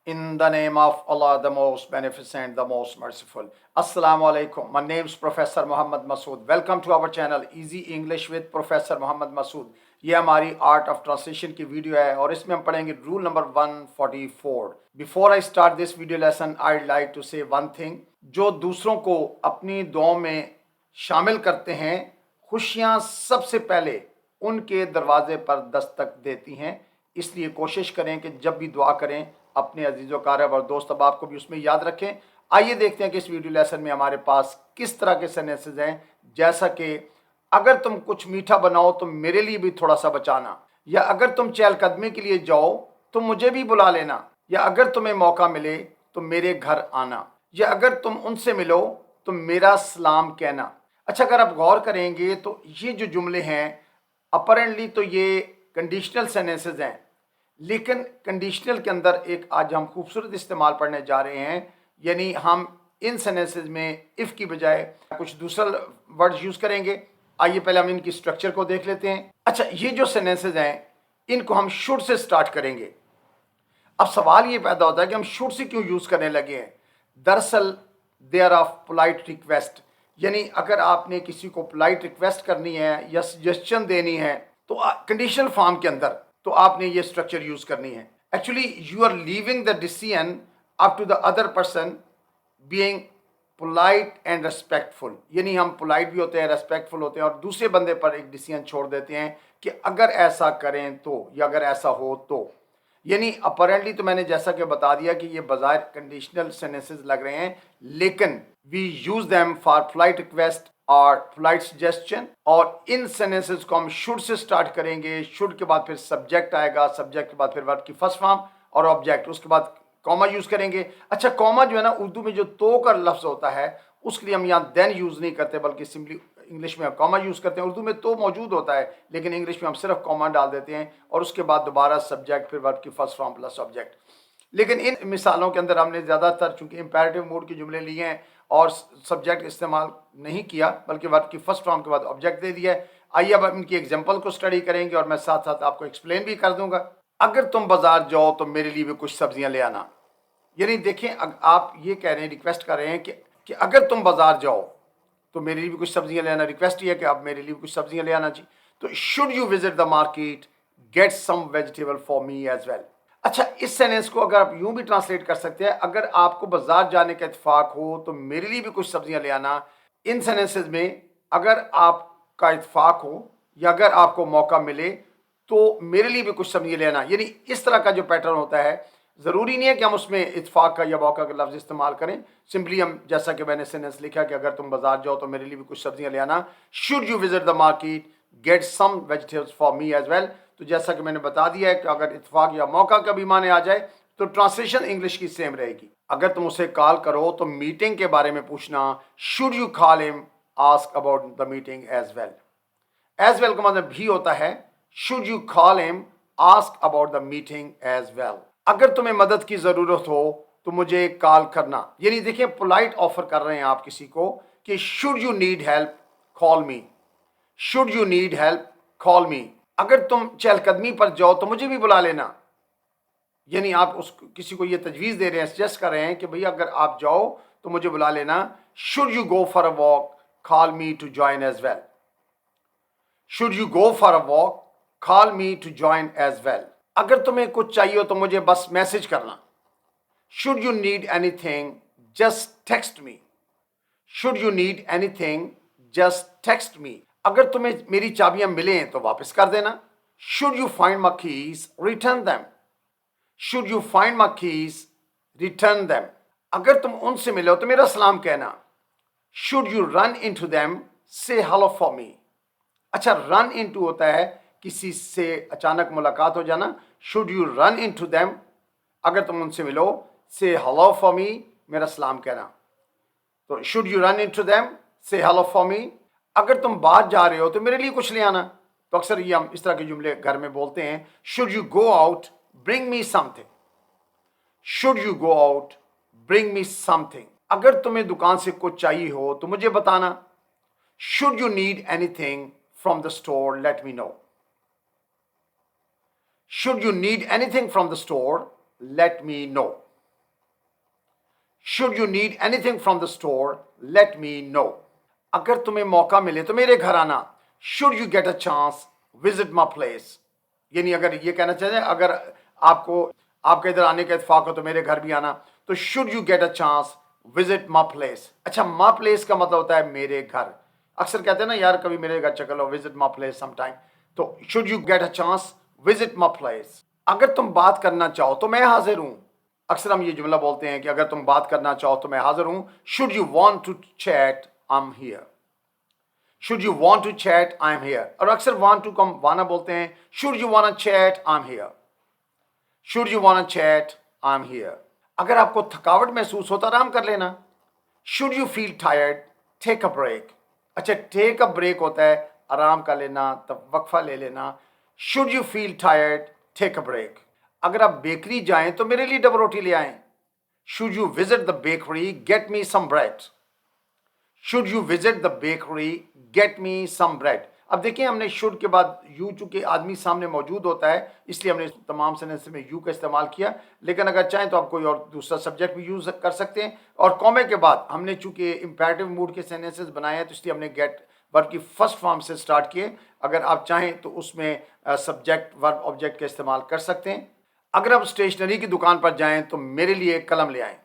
In the name of Allah, the most beneficent, the most merciful. Assalamu alaikum. My name is Professor Muhammad Masood. Welcome to our channel Easy English with Professor Muhammad Masood. ये हमारी art of translation की video है और इसमें हम पढ़ेंगे rule number 144. Before I start this video lesson I like to say one thing. जो दूसरों को अपनी दुआओं में शामिल करते हैं, खुशियाँ सबसे पहले उनके दरवाजे पर दस्तक देती हैं. इसलिए कोशिश करें कि जब भी दुआ करें अपने अजीज़ो कारब और दोस्त अहबाब को भी उसमें याद रखें. आइए देखते हैं कि इस वीडियो लेसन में हमारे पास किस तरह के सेंटेंसेस हैं. जैसा कि अगर तुम कुछ मीठा बनाओ तो मेरे लिए भी थोड़ा सा बचाना, या अगर तुम चहलकदमी के लिए जाओ तो मुझे भी बुला लेना, या अगर तुम्हें मौका मिले तो मेरे घर आना, या अगर तुम उनसे मिलो तो मेरा सलाम कहना. अच्छा, अगर आप गौर करेंगे तो ये जो जुमले हैं अपरेंटली तो ये कंडीशनल सेंटेंसेस हैं, लेकिन कंडीशनल के अंदर एक आज हम खूबसूरत इस्तेमाल पढ़ने जा रहे हैं. यानी हम इन सेंटेंसेस में इफ़ की बजाय कुछ दूसरा वर्ड यूज़ करेंगे. आइए पहले हम इनकी स्ट्रक्चर को देख लेते हैं. अच्छा, ये जो सेंटेंसेस हैं इनको हम शुड से स्टार्ट करेंगे. अब सवाल ये पैदा होता है कि हम शुड से क्यों यूज़ करने लगे हैं. दरअसल they are of polite request, यानी अगर आपने किसी को पोलाइट रिक्वेस्ट करनी है या सजेशन देनी है तो कंडीशनल फॉर्म के अंदर तो आपने ये स्ट्रक्चर यूज़ करनी है. Actually you are leaving the decision up to the other person being polite and respectful. यानी हम पोलाइट भी होते हैं, रेस्पेक्टफुल होते हैं और दूसरे बंदे पर एक डिसीजन छोड़ देते हैं कि अगर ऐसा करें तो, या अगर ऐसा हो तो. यानी अपरेंटली तो मैंने जैसा कि बता दिया कि ये बज़ाहिर कंडीशनल सेंटेंसेस लग रहे हैं, लेकिन we use them for polite request और पोलाइट सजेशन. और इन सेंटेंसेस को हम शुड से स्टार्ट करेंगे. शुड के बाद फिर सब्जेक्ट आएगा, सब्जेक्ट के बाद फिर वर्ब की फर्स्ट फॉर्म और ऑब्जेक्ट, उसके बाद कॉमा यूज़ करेंगे. अच्छा, कॉमा जो है ना उर्दू में जो तो का लफ्ज़ होता है उसके लिए हम यहाँ देन यूज़ नहीं करते, बल्कि सिंपली इंग्लिश में हम कॉमा यूज़ करते हैं. उर्दू में तो मौजूद होता है लेकिन इंग्लिश में हम सिर्फ कॉमा डाल देते हैं और उसके बाद दोबारा सब्जेक्ट फिर वर्ब की फर्स्ट फॉर्म प्लस ऑब्जेक्ट. लेकिन इन मिसालों के अंदर हमने ज़्यादातर चूँकि इम्पेरेटिव मोड के जुमले लिए हैं और सब्जेक्ट इस्तेमाल नहीं किया बल्कि वर्ब की फर्स्ट फॉर्म के बाद ऑब्जेक्ट दे दिया है. आइए अब इनकी एग्जाम्पल को स्टडी करेंगे और मैं साथ साथ आपको एक्सप्लेन भी कर दूंगा. अगर तुम बाजार जाओ तो मेरे लिए भी कुछ सब्जियां ले आना. यानी देखें, आप ये कह रहे हैं, रिक्वेस्ट कर रहे हैं कि अगर तुम बाजार जाओ तो मेरे लिए भी कुछ सब्जियां ले आना. रिक्वेस्ट ये है कि आप मेरे लिए भी कुछ सब्जियां ले आना चाहिए. तो should you visit the market, get some vegetable for me as well. अच्छा, इस सेंटेंस को अगर आप यूं भी ट्रांसलेट कर सकते हैं, अगर आपको बाजार जाने का इत्तेफाक हो तो मेरे लिए भी कुछ सब्जियां ले आना. इन सेंटेंसेस में अगर आपका इत्तेफाक हो या अगर आपको मौका मिले तो मेरे लिए भी कुछ सब्जियां ले आना. यानी इस तरह का जो पैटर्न होता है, ज़रूरी नहीं है कि हम उसमें इत्तेफाक का या मौका का लफ्ज़ इस्तेमाल करें. सिंपली हम जैसा कि मैंने सेंटेंस लिखा कि अगर तुम बाजार जाओ तो मेरे लिए भी कुछ सब्जियां ले आना. Should you visit the market, get some vegetables for me as well. तो जैसा कि मैंने बता दिया है कि अगर इत्तेफाक या मौका का भी माने आ जाए तो ट्रांसलेशन इंग्लिश की सेम रहेगी. अगर तुम उसे कॉल करो तो मीटिंग के बारे में पूछना. Should you call him, ask about the meeting as well. As well का मतलब भी होता है should you call him, ask about the meeting as well. अगर तुम्हें मदद की ज़रूरत हो तो मुझे कॉल करना. यानी देखिए, पोलाइट ऑफर कर रहे हैं आप किसी को कि should you need help, call me. Should you need help, call मी. अगर तुम चहलकदमी पर जाओ तो मुझे भी बुला लेना. यानी आप उस किसी को ये तजवीज़ दे रहे हैं, सजेस्ट कर रहे हैं कि भैया अगर आप जाओ तो मुझे बुला लेना. Should you go for a walk, call me to join as well. Should you go for a walk, call me to join as well. अगर तुम्हें कुछ चाहिए हो तो मुझे बस मैसेज करना. Should you need anything, just text me. Should you need anything, just text me. अगर तुम्हें मेरी चाबियां मिलें तो वापस कर देना. Should you find my keys, return them. Should you find my keys, return them. अगर तुम उनसे मिलो तो मेरा सलाम कहना. Should you run into them, say hello for me. अच्छा, रन इन टू होता है किसी से अचानक मुलाकात हो जाना. Should you run into them, अगर तुम उनसे मिलो, से हेलो फॉर मी, मेरा सलाम कहना. तो should you run into them, say hello for me. अगर तुम बाहर जा रहे हो तो मेरे लिए कुछ ले आना. तो अक्सर ये हम इस तरह के जुमले घर में बोलते हैं. Should you go out, bring me something. Should you go out, bring me something. अगर तुम्हें दुकान से कुछ चाहिए हो तो मुझे बताना. Should you need anything from the store, let me know. Should you need anything from the store, let me know. Should you need anything from the store, let me know. अगर तुम्हें मौका मिले तो मेरे घर आना. Should you get a chance, visit my place. यानी अगर ये कहना चाहते हैं अगर आपको आपके इधर आने का इत्फाक हो तो मेरे घर भी आना. तो should you get a chance, visit my place. अच्छा, my place का मतलब होता है मेरे घर. अक्सर कहते हैं ना यार कभी मेरे घर चलो, विजिट माई प्लेस समटाइम. तो should you get a chance, visit my place. अगर तुम बात करना चाहो तो मैं हाजिर हूं. अक्सर हम ये जुमला बोलते हैं कि अगर तुम बात करना चाहो तो मैं हाजिर हूं. Should you want to chat, I am here. Should you want to chat, I am here. और अक्सर वांट टू कम वाना बोलते हैं. Should you want chat, I am here. Should you want chat, I am here. अगर आपको थकावट महसूस हो तो आराम कर लेना. Should you feel tired, take a break. अच्छा, टेक अ ब्रेक होता है आराम कर लेना, तब वक्फा ले लेना. Should you feel tired, take a break. अगर आप बेकरी जाएं तो मेरे लिए डबल रोटी ले आएं. Should you visit the bakery, get me some bread. Should you visit the bakery, get me some bread. अब देखिए हमने शुड के बाद यू, चूंकि आदमी सामने मौजूद होता है इसलिए हमने तमाम सेंटेंस में यू का इस्तेमाल किया. लेकिन अगर चाहें तो आप कोई और दूसरा सब्जेक्ट भी यूज कर सकते हैं. और कॉमे के बाद हमने चूंकि इंपैरेटिव मूड के सेंटेंसेस बनाए हैं तो इसलिए हमने गेट वर्ब की फर्स्ट फॉर्म से स्टार्ट किए. अगर आप चाहें तो उसमें सब्जेक्ट वर्ब ऑब्जेक्ट का इस्तेमाल कर सकते हैं. अगर आप स्टेशनरी की दुकान पर जाएं तो मेरे लिए एक कलम ले आएं.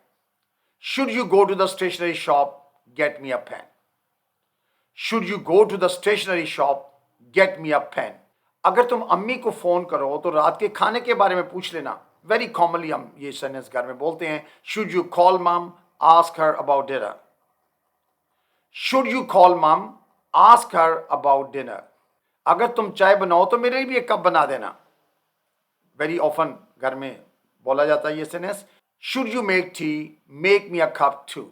Should you go to the stationery shop, get me a pen. Should you go to the stationery shop, get me a pen. अगर तुम अम्मी को फोन करो तो रात के खाने के बारे में पूछ लेना. वेरी कॉमनली हम ये सेंटेंस घर में बोलते हैं. शुड यू कॉल मम, ask her about dinner. Should you call मम, आस्क हर अबाउट डिनर. अगर तुम चाय बनाओ तो मेरे लिए भी एक कप बना देना. वेरी ऑफन घर में बोला जाता है ये sentence. Should you make tea, make me a cup too.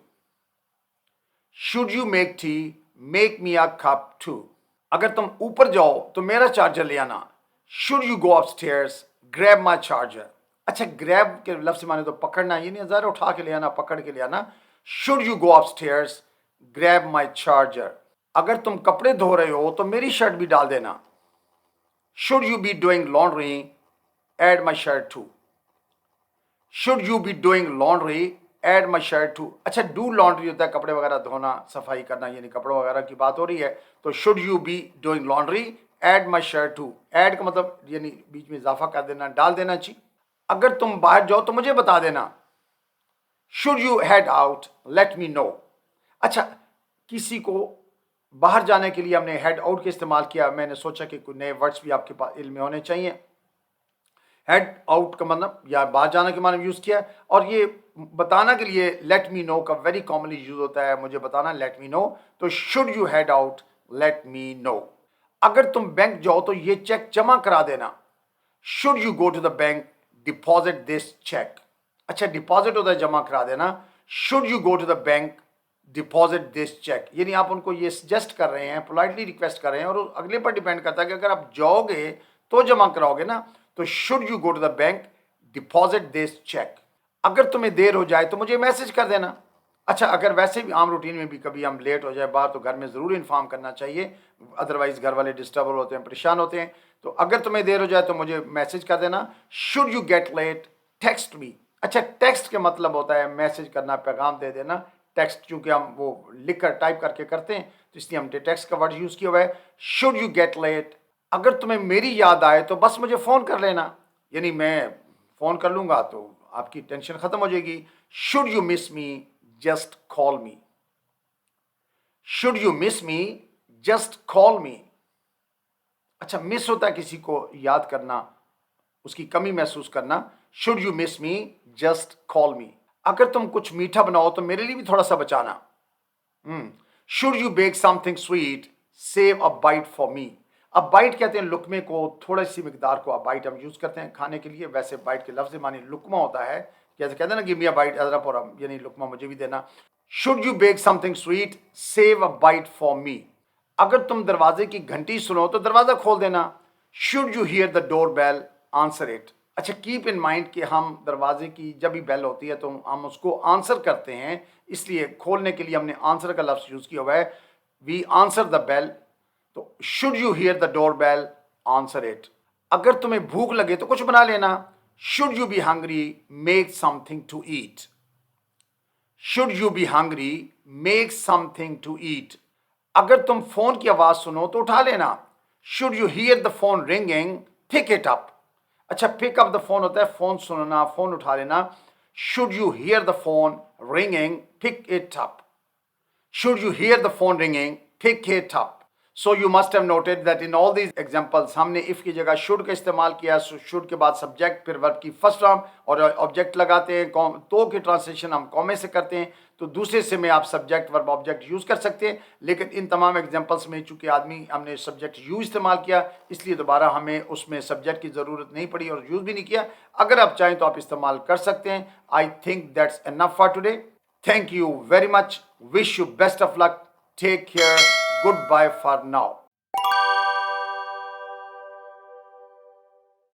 Should you make tea, make me a cup too. अगर तुम ऊपर जाओ तो मेरा चार्जर ले आना. Should you go upstairs, grab my charger. अच्छा, ग्रैब के लफ्ज़ से माने तो पकड़ना, ये नहीं ज़रा उठा के ले आना, पकड़ के ले आना. Should you go upstairs, grab my charger. अगर तुम कपड़े धो रहे हो तो मेरी शर्ट भी डाल देना. Should you be doing laundry, add my shirt too. Should you be doing laundry, add my shirt too. अच्छा, डू लॉन्ड्री होता है कपड़े वगैरह धोना, सफाई करना, यानी कपड़ों वगैरह की बात हो रही है. तो should you be doing laundry, add my shirt too. Add का मतलब यानी बीच में इजाफा कर देना, डाल देना चाहिए. अगर तुम बाहर जाओ तो मुझे बता देना. Should you head out, let me know. अच्छा, किसी को बाहर जाने के लिए हमने हेड आउट का इस्तेमाल किया. मैंने सोचा कि कुछ नए वर्ड्स भी आपके पास इल्म में होने चाहिए. हेड आउट का मतलब या बाहर जाने के माने यूज़ किया. और ये बताना के लिए लेट मी नो का वेरी कॉमनली यूज होता है, मुझे बताना, लेट मी नो. तो should you head out, let me know. अगर तुम बैंक जाओ तो ये चेक जमा करा देना. Should you go to the bank, deposit this cheque. अच्छा, डिपॉजिट होता है जमा करा देना. Should you go to the bank, deposit this cheque. यानी आप उनको ये सजेस्ट कर रहे हैं, पोलाइटली रिक्वेस्ट कर रहे हैं, और अगले पर डिपेंड करता है कि अगर आप जाओगे तो जमा कराओगे ना. तो should you go to the bank, deposit this cheque. अगर तुम्हें देर हो जाए तो मुझे मैसेज कर देना. अच्छा, अगर वैसे भी आम रूटीन में भी कभी हम लेट हो जाए बाहर तो घर में ज़रूर इन्फॉर्म करना चाहिए, अदरवाइज घर वाले डिस्टर्ब होते हैं, परेशान होते हैं. तो अगर तुम्हें देर हो जाए तो मुझे मैसेज कर देना. Should you get late, text me. अच्छा, टेक्स्ट का मतलब होता है मैसेज करना, पैगाम दे देना. टेक्स्ट चूंकि हम वो लिख कर टाइप करके करते हैं तो इसलिए हमने टेक्स्ट का वर्ड यूज़ किया हुआ है. Should you get late. अगर तुम्हें मेरी याद आए तो बस मुझे फ़ोन कर लेना, यानी मैं फ़ोन कर लूँगा तो आपकी टेंशन ख़त्म हो जाएगी. Should you miss me, just call me. Should you miss me, just call मी. अच्छा, मिस होता है किसी को याद करना, उसकी कमी महसूस करना. Should you miss me, just call मी. अगर तुम कुछ मीठा बनाओ तो मेरे लिए भी थोड़ा सा बचाना. Should you bake something sweet, save a bite for me. अब बाइट कहते हैं लुकमे को, थोड़ी सी मिकदार को अब बाइट हम यूज़ करते हैं खाने के लिए. वैसे बाइट के लफ्ज़ मानी लुकमा होता है, जैसे कहते हैं ना कि मियाँ बाइट अदरप और यानी लुकमा मुझे भी देना. Should you bake something sweet, save a bite for me. अगर तुम दरवाजे की घंटी सुनो तो दरवाज़ा खोल देना. Should you hear the door bell, answer it. अच्छा, कीप इन माइंड कि हम दरवाजे की जब भी बेल होती है तो हम उसको आंसर करते हैं, इसलिए खोलने के लिए हमने आंसर का लफ्ज़ यूज़ किया हुआ है. We answer the bell. तो should you hear the door bell, answer it. अगर तुम्हें भूख लगे तो कुछ बना लेना. Should you be hungry, make something to eat. should you be hungry, make something to eat. اگر تم فون کی آواز سنو تو اٹھا لینا. should you hear the phone ringing, pick it up. اچھا pick up the phone ہوتا ہے فون سننا, فون اٹھا لینا. should you hear the phone ringing, pick it up. should you hear the phone ringing, pick it up. So you must have noted that in all these examples ہم نے if کی جگہ should کا استعمال کیا. should کے بعد subject, پھر verb کی first form اور object لگاتے ہیں. تو کی ٹرانسلیشن ہم کومے سے کرتے ہیں, تو دوسرے سے میں آپ subject verb object یوز کر سکتے ہیں. لیکن ان تمام ایگزامپلس میں چونکہ ہم نے subject یو استعمال کیا, اس لیے دوبارہ ہمیں اس میں subject کی ضرورت نہیں پڑی اور یوز بھی نہیں کیا. اگر آپ چاہیں تو آپ استعمال کر سکتے ہیں. I think that's enough for today. Thank you very much. Wish you best of luck. Take care. Goodbye for now.